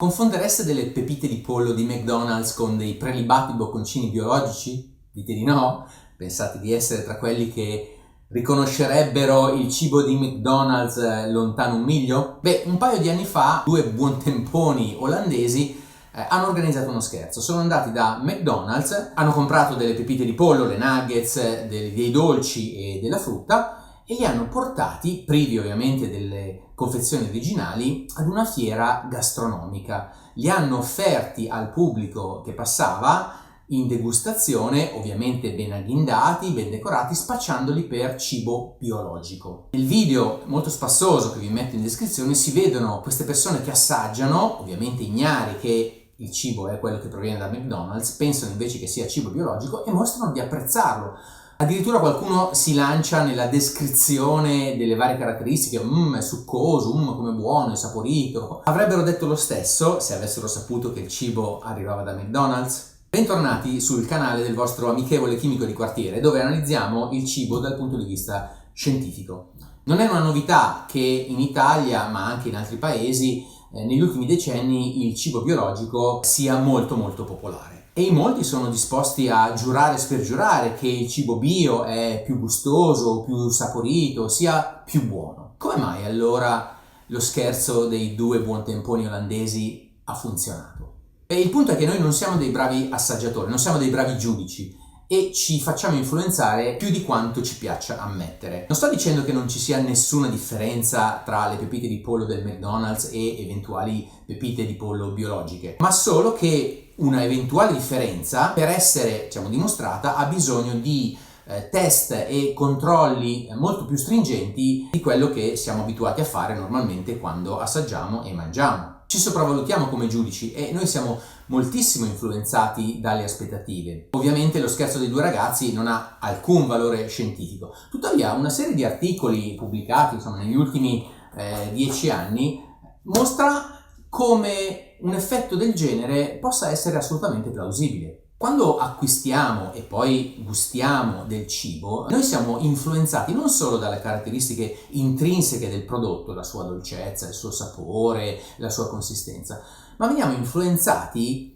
Confondereste delle pepite di pollo di McDonald's con dei prelibati bocconcini biologici? Dite di no? Pensate di essere tra quelli che riconoscerebbero il cibo di McDonald's lontano un miglio? Beh, un paio di anni fa due buontemponi olandesi hanno organizzato uno scherzo. Sono andati da McDonald's, hanno comprato delle pepite di pollo, le nuggets, dei dolci e della frutta e li hanno portati, privi ovviamente delle confezioni originali, ad una fiera gastronomica. Li hanno offerti al pubblico che passava in degustazione, ovviamente ben agghindati, ben decorati, spacciandoli per cibo biologico. Nel video molto spassoso che vi metto in descrizione si vedono queste persone che assaggiano, ovviamente ignari che il cibo è quello che proviene da McDonald's, pensano invece che sia cibo biologico e mostrano di apprezzarlo. Addirittura qualcuno si lancia nella descrizione delle varie caratteristiche, è succoso, come buono, è saporito. Avrebbero detto lo stesso se avessero saputo che il cibo arrivava da McDonald's? Bentornati sul canale del vostro amichevole chimico di quartiere, dove analizziamo il cibo dal punto di vista scientifico. Non è una novità che in Italia, ma anche in altri paesi, negli ultimi decenni il cibo biologico sia molto popolare. E in molti sono disposti a giurare e spergiurare che il cibo bio è più gustoso, più saporito, sia più buono. Come mai allora lo scherzo dei due buontemponi olandesi ha funzionato? E il punto è che noi non siamo dei bravi assaggiatori, non siamo dei bravi giudici e ci facciamo influenzare più di quanto ci piaccia ammettere. Non sto dicendo che non ci sia nessuna differenza tra le pepite di pollo del McDonald's e eventuali pepite di pollo biologiche, ma solo che una eventuale differenza, per essere dimostrata, ha bisogno di test e controlli molto più stringenti di quello che siamo abituati a fare normalmente quando assaggiamo e mangiamo. Ci sopravvalutiamo come giudici e noi siamo moltissimo influenzati dalle aspettative. Ovviamente lo scherzo dei due ragazzi non ha alcun valore scientifico, tuttavia una serie di articoli pubblicati negli ultimi 10 anni mostra come un effetto del genere possa essere assolutamente plausibile. Quando acquistiamo e poi gustiamo del cibo, noi siamo influenzati non solo dalle caratteristiche intrinseche del prodotto, la sua dolcezza, il suo sapore, la sua consistenza, ma veniamo influenzati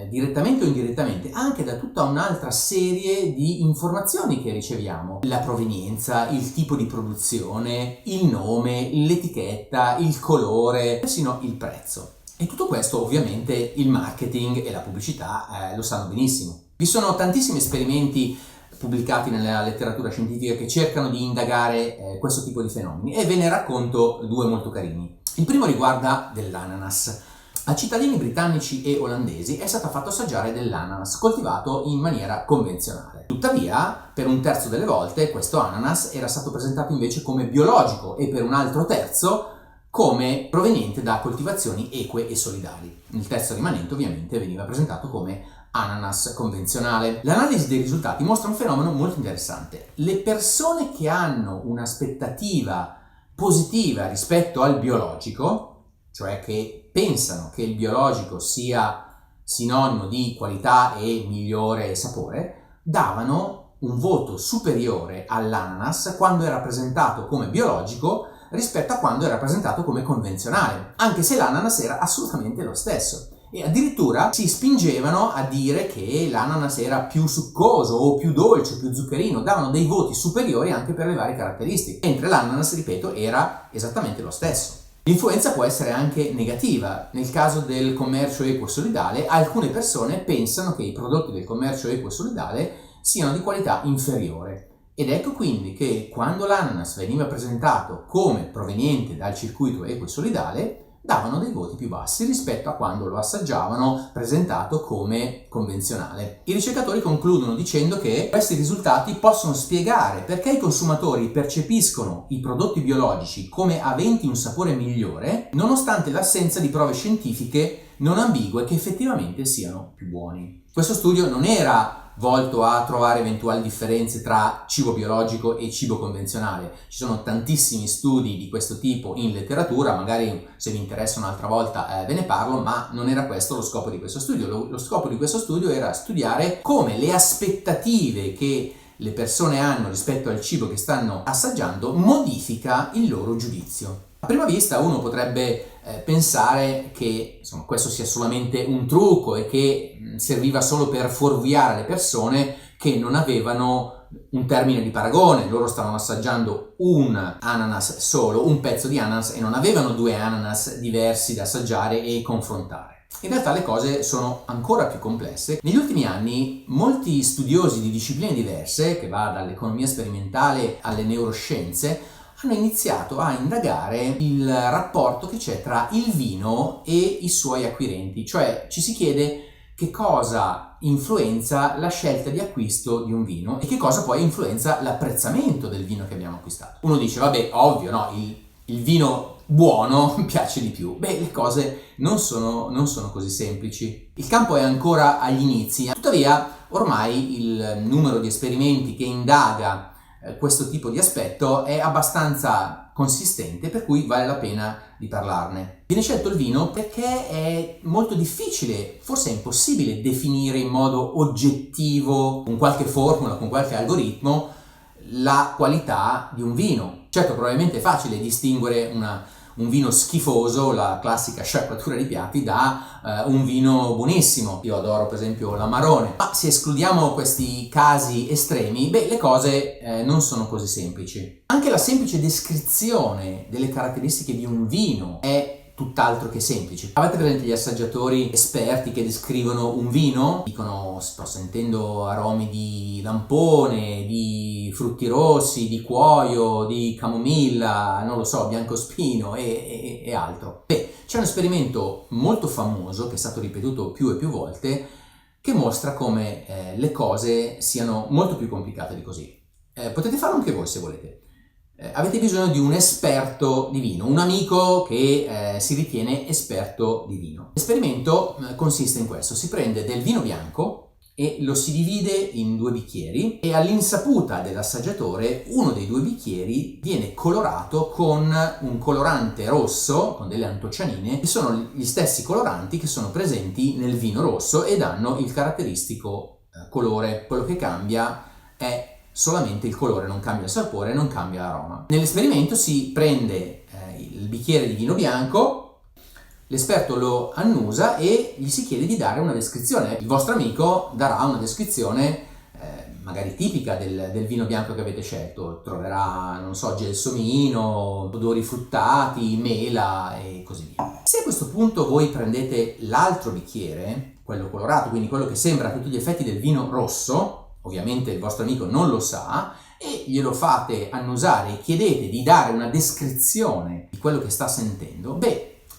direttamente o indirettamente anche da tutta un'altra serie di informazioni che riceviamo: la provenienza, il tipo di produzione, il nome, l'etichetta, il colore, persino il prezzo. E tutto questo ovviamente il marketing e la pubblicità lo sanno benissimo. Vi sono tantissimi esperimenti pubblicati nella letteratura scientifica che cercano di indagare questo tipo di fenomeni e ve ne racconto due molto carini. Il primo riguarda dell'ananas. A cittadini britannici e olandesi è stato fatto assaggiare dell'ananas coltivato in maniera convenzionale. Tuttavia, per un terzo delle volte questo ananas era stato presentato invece come biologico e per un altro terzo come proveniente da coltivazioni eque e solidali. Il terzo rimanente ovviamente veniva presentato come ananas convenzionale. L'analisi dei risultati mostra un fenomeno molto interessante. Le persone che hanno un'aspettativa positiva rispetto al biologico, cioè che pensano che il biologico sia sinonimo di qualità e migliore sapore, davano un voto superiore all'ananas quando era presentato come biologico rispetto a quando era presentato come convenzionale, anche se l'ananas era assolutamente lo stesso. E addirittura si spingevano a dire che l'ananas era più succoso o più dolce, più zuccherino, davano dei voti superiori anche per le varie caratteristiche, mentre l'ananas, ripeto, era esattamente lo stesso. L'influenza può essere anche negativa. Nel caso del commercio equo e solidale, alcune persone pensano che i prodotti del commercio equo e solidale siano di qualità inferiore. Ed ecco quindi che quando l'ananas veniva presentato come proveniente dal circuito equo e solidale, davano dei voti più bassi rispetto a quando lo assaggiavano presentato come convenzionale. I ricercatori concludono dicendo che questi risultati possono spiegare perché i consumatori percepiscono i prodotti biologici come aventi un sapore migliore, nonostante l'assenza di prove scientifiche non ambigue che effettivamente siano più buoni. Questo studio non era volto a trovare eventuali differenze tra cibo biologico e cibo convenzionale. Ci sono tantissimi studi di questo tipo in letteratura, magari se vi interessa un'altra volta ve ne parlo, ma non era questo lo scopo di questo studio. Lo scopo di questo studio era studiare come le aspettative che le persone hanno rispetto al cibo che stanno assaggiando modifica il loro giudizio. A prima vista uno potrebbe pensare che insomma, questo sia solamente un trucco e che serviva solo per fuorviare le persone che non avevano un termine di paragone. Loro stavano assaggiando un ananas solo, un pezzo di ananas, e non avevano due ananas diversi da assaggiare e confrontare. In realtà le cose sono ancora più complesse. Negli ultimi anni molti studiosi di discipline diverse, che va dall'economia sperimentale alle neuroscienze, hanno iniziato a indagare il rapporto che c'è tra il vino e i suoi acquirenti, cioè ci si chiede che cosa influenza la scelta di acquisto di un vino e che cosa poi influenza l'apprezzamento del vino che abbiamo acquistato. Uno dice, vabbè, ovvio, no, il vino buono piace di più. Beh, le cose non sono così semplici. Il campo è ancora agli inizi, tuttavia ormai il numero di esperimenti che indaga questo tipo di aspetto è abbastanza consistente, per cui vale la pena di parlarne. Viene scelto il vino perché è molto difficile, forse è impossibile, definire in modo oggettivo, con qualche formula, con qualche algoritmo, la qualità di un vino. Certo, probabilmente è facile distinguere un vino schifoso, la classica sciacquatura di piatti, da un vino buonissimo. Io adoro per esempio l'Amarone, ma se escludiamo questi casi estremi, le cose non sono così semplici. Anche la semplice descrizione delle caratteristiche di un vino è tutt'altro che semplice. Avete presente gli assaggiatori esperti che descrivono un vino? Dicono, sto sentendo aromi di lampone, di frutti rossi, di cuoio, di camomilla, non lo so, biancospino e altro. C'è un esperimento molto famoso che è stato ripetuto più e più volte che mostra come le cose siano molto più complicate di così. Potete farlo anche voi se volete. Avete bisogno di un esperto di vino, un amico che si ritiene esperto di vino. L'esperimento consiste in questo: si prende del vino bianco e lo si divide in due bicchieri e all'insaputa dell'assaggiatore uno dei due bicchieri viene colorato con un colorante rosso, con delle antocianine, che sono gli stessi coloranti che sono presenti nel vino rosso e danno il caratteristico colore. Quello che cambia è solamente il colore, non cambia il sapore, non cambia l'aroma. Nell'esperimento si prende il bicchiere di vino bianco, l'esperto lo annusa e gli si chiede di dare una descrizione. Il vostro amico darà una descrizione magari tipica del vino bianco che avete scelto. Troverà, non so, gelsomino, odori fruttati, mela e così via. Se a questo punto voi prendete l'altro bicchiere, quello colorato, quindi quello che sembra a tutti gli effetti del vino rosso, ovviamente il vostro amico non lo sa, e glielo fate annusare e chiedete di dare una descrizione di quello che sta sentendo,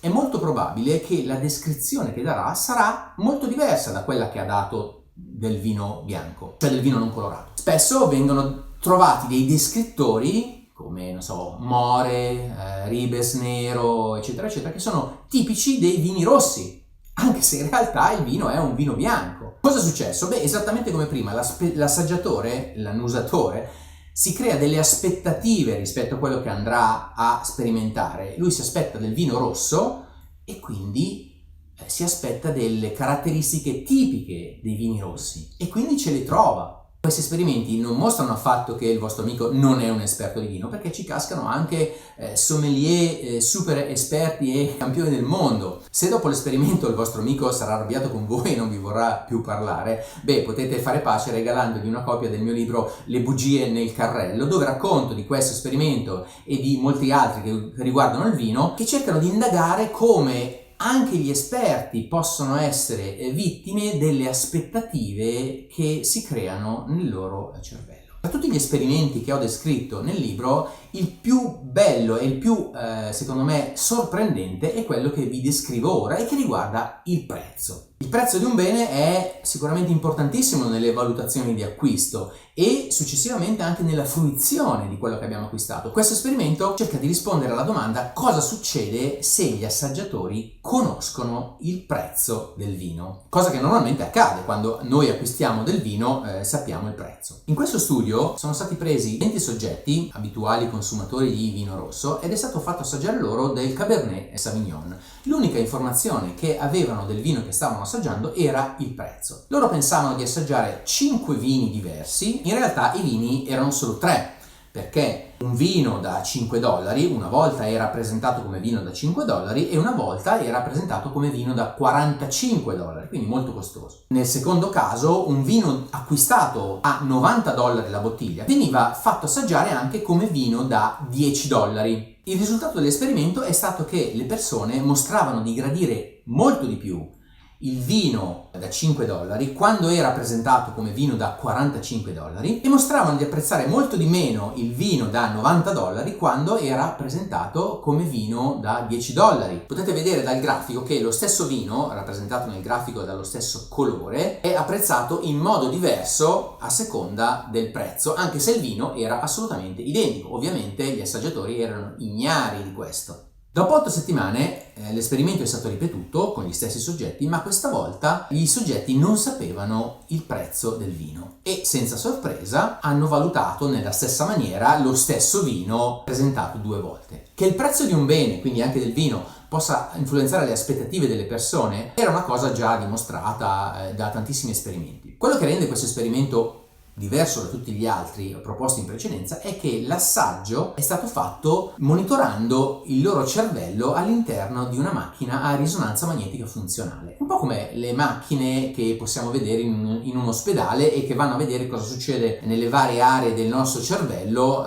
è molto probabile che la descrizione che darà sarà molto diversa da quella che ha dato del vino bianco, cioè del vino non colorato. Spesso vengono trovati dei descrittori come, non so, More, Ribes Nero, eccetera, eccetera, che sono tipici dei vini rossi, anche se in realtà il vino è un vino bianco. Cosa è successo? Esattamente come prima, l'assaggiatore, l'annusatore, si crea delle aspettative rispetto a quello che andrà a sperimentare. Lui si aspetta del vino rosso e quindi si aspetta delle caratteristiche tipiche dei vini rossi e quindi ce le trova. Questi esperimenti non mostrano affatto che il vostro amico non è un esperto di vino, perché ci cascano anche sommelier super esperti e campioni del mondo. Se dopo l'esperimento il vostro amico sarà arrabbiato con voi e non vi vorrà più parlare, potete fare pace regalandogli una copia del mio libro Le bugie nel carrello, dove racconto di questo esperimento e di molti altri che riguardano il vino, che cercano di indagare come anche gli esperti possono essere vittime delle aspettative che si creano nel loro cervello. Tra tutti gli esperimenti che ho descritto nel libro, il più bello e il più, secondo me, sorprendente è quello che vi descrivo ora e che riguarda il prezzo. Il prezzo di un bene è sicuramente importantissimo nelle valutazioni di acquisto e successivamente anche nella fruizione di quello che abbiamo acquistato. Questo esperimento cerca di rispondere alla domanda: cosa succede se gli assaggiatori conoscono il prezzo del vino? Cosa che normalmente accade quando noi acquistiamo del vino, sappiamo il prezzo. In questo studio sono stati presi 20 soggetti, abituali consumatori di vino rosso, ed è stato fatto assaggiare loro del Cabernet Sauvignon. L'unica informazione che avevano del vino che stavano assaggiando era il prezzo. Loro pensavano di assaggiare 5 vini diversi, in realtà i vini erano solo 3. perché un vino da $5 una volta era presentato come vino da $5 e una volta era presentato come vino da $45, quindi molto costoso. Nel secondo caso, un vino acquistato a $90 la bottiglia veniva fatto assaggiare anche come vino da $10. Il risultato dell'esperimento è stato che le persone mostravano di gradire molto di più il vino da $5 quando era presentato come vino da $45 e mostravano di apprezzare molto di meno il vino da $90 quando era presentato come vino da $10. Potete vedere dal grafico che lo stesso vino, rappresentato nel grafico dallo stesso colore, è apprezzato in modo diverso a seconda del prezzo, anche se il vino era assolutamente identico. Ovviamente gli assaggiatori erano ignari di questo. Dopo 8 settimane l'esperimento è stato ripetuto con gli stessi soggetti, ma questa volta i soggetti non sapevano il prezzo del vino e senza sorpresa hanno valutato nella stessa maniera lo stesso vino presentato 2 volte. Che il prezzo di un bene, quindi anche del vino, possa influenzare le aspettative delle persone era una cosa già dimostrata da tantissimi esperimenti. Quello che rende questo esperimento diverso da tutti gli altri proposti in precedenza è che l'assaggio è stato fatto monitorando il loro cervello all'interno di una macchina a risonanza magnetica funzionale, un po' come le macchine che possiamo vedere in un ospedale e che vanno a vedere cosa succede nelle varie aree del nostro cervello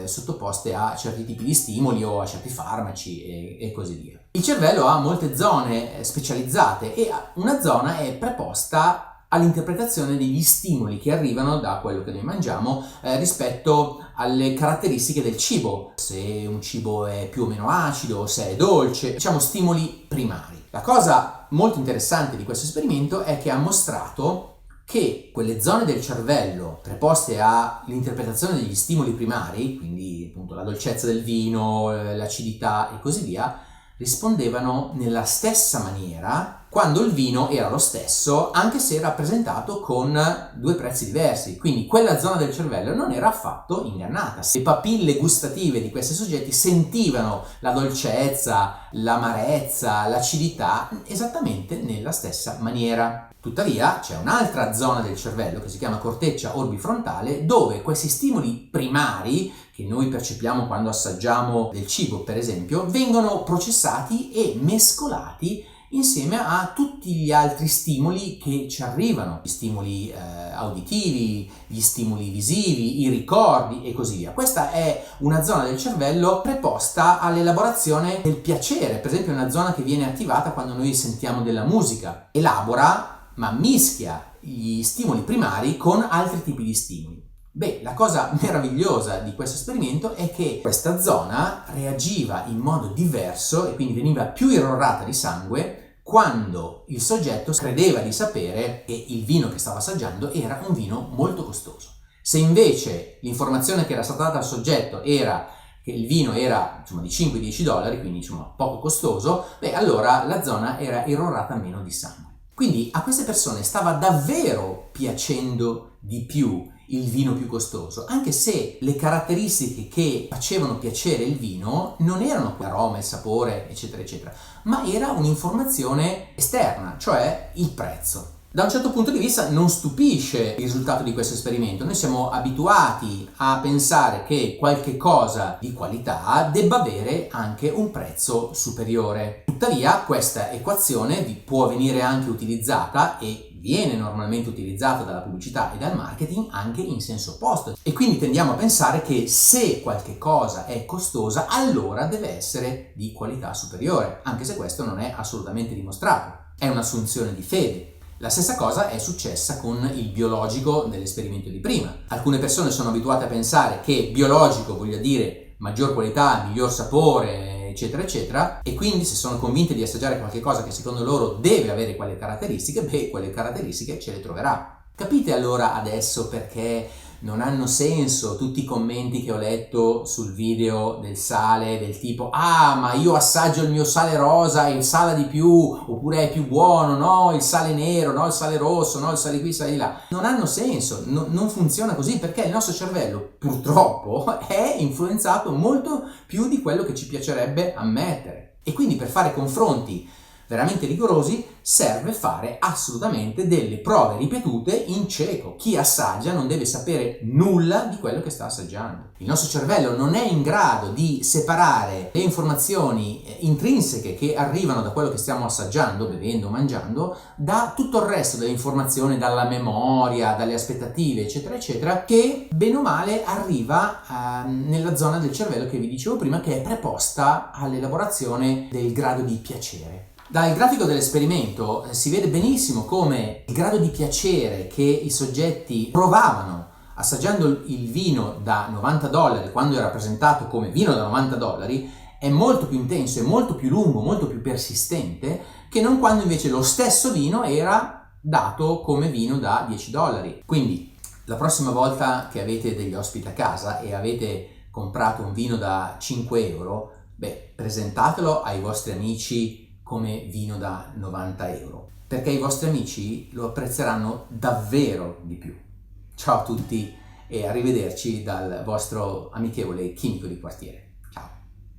sottoposte a certi tipi di stimoli o a certi farmaci e così via. Il cervello ha molte zone specializzate e una zona è preposta all'interpretazione degli stimoli che arrivano da quello che noi mangiamo rispetto alle caratteristiche del cibo, se un cibo è più o meno acido, se è dolce, diciamo stimoli primari. La cosa molto interessante di questo esperimento è che ha mostrato che quelle zone del cervello preposte all'interpretazione degli stimoli primari, quindi appunto la dolcezza del vino, l'acidità e così via, rispondevano nella stessa maniera quando il vino era lo stesso, anche se rappresentato con 2 prezzi diversi. Quindi quella zona del cervello non era affatto ingannata. Le papille gustative di questi soggetti sentivano la dolcezza, l'amarezza, l'acidità esattamente nella stessa maniera. Tuttavia c'è un'altra zona del cervello che si chiama corteccia orbifrontale, dove questi stimoli primari che noi percepiamo quando assaggiamo del cibo, per esempio, vengono processati e mescolati insieme a tutti gli altri stimoli che ci arrivano, gli stimoli auditivi, gli stimoli visivi, i ricordi e così via. Questa è una zona del cervello preposta all'elaborazione del piacere, per esempio è una zona che viene attivata quando noi sentiamo della musica, elabora ma mischia gli stimoli primari con altri tipi di stimoli. Beh, la cosa meravigliosa di questo esperimento è che questa zona reagiva in modo diverso e quindi veniva più irrorata di sangue quando il soggetto credeva di sapere che il vino che stava assaggiando era un vino molto costoso. Se invece l'informazione che era stata data al soggetto era che il vino era di $5-10, quindi poco costoso, beh, allora la zona era irrorata meno di sangue. Quindi a queste persone stava davvero piacendo di più il vino più costoso, anche se le caratteristiche che facevano piacere il vino non erano l'aroma, il sapore, eccetera, eccetera, ma era un'informazione esterna, cioè il prezzo. Da un certo punto di vista non stupisce il risultato di questo esperimento. Noi siamo abituati a pensare che qualche cosa di qualità debba avere anche un prezzo superiore. Tuttavia questa equazione può venire anche utilizzata e viene normalmente utilizzata dalla pubblicità e dal marketing anche in senso opposto. E quindi tendiamo a pensare che se qualche cosa è costosa, allora deve essere di qualità superiore, anche se questo non è assolutamente dimostrato. È un'assunzione di fede. La stessa cosa è successa con il biologico dell'esperimento di prima. Alcune persone sono abituate a pensare che biologico voglia dire maggior qualità, miglior sapore, eccetera, eccetera, e quindi se sono convinte di assaggiare qualche cosa che secondo loro deve avere quelle caratteristiche, beh, quelle caratteristiche ce le troverà. Capite allora adesso perché non hanno senso tutti i commenti che ho letto sul video del sale, del tipo ma io assaggio il mio sale rosa e il sale di più, oppure è più buono, no, il sale nero, no, il sale rosso, no, il sale qui, il sale di là. Non hanno senso, non funziona così, perché il nostro cervello purtroppo è influenzato molto più di quello che ci piacerebbe ammettere. E quindi per fare confronti veramente rigorosi, serve fare assolutamente delle prove ripetute in cieco. Chi assaggia non deve sapere nulla di quello che sta assaggiando. Il nostro cervello non è in grado di separare le informazioni intrinseche che arrivano da quello che stiamo assaggiando, bevendo, mangiando, da tutto il resto delle informazioni, dalla memoria, dalle aspettative, eccetera, eccetera, che bene o male arriva nella zona del cervello che vi dicevo prima, che è preposta all'elaborazione del grado di piacere. Dal grafico dell'esperimento si vede benissimo come il grado di piacere che i soggetti provavano assaggiando il vino da $90 quando era presentato come vino da $90 è molto più intenso, è molto più lungo, molto più persistente che non quando invece lo stesso vino era dato come vino da $10. Quindi la prossima volta che avete degli ospiti a casa e avete comprato un vino da €5, presentatelo ai vostri amici come vino da €90, perché i vostri amici lo apprezzeranno davvero di più. Ciao a tutti e arrivederci dal vostro amichevole chimico di quartiere.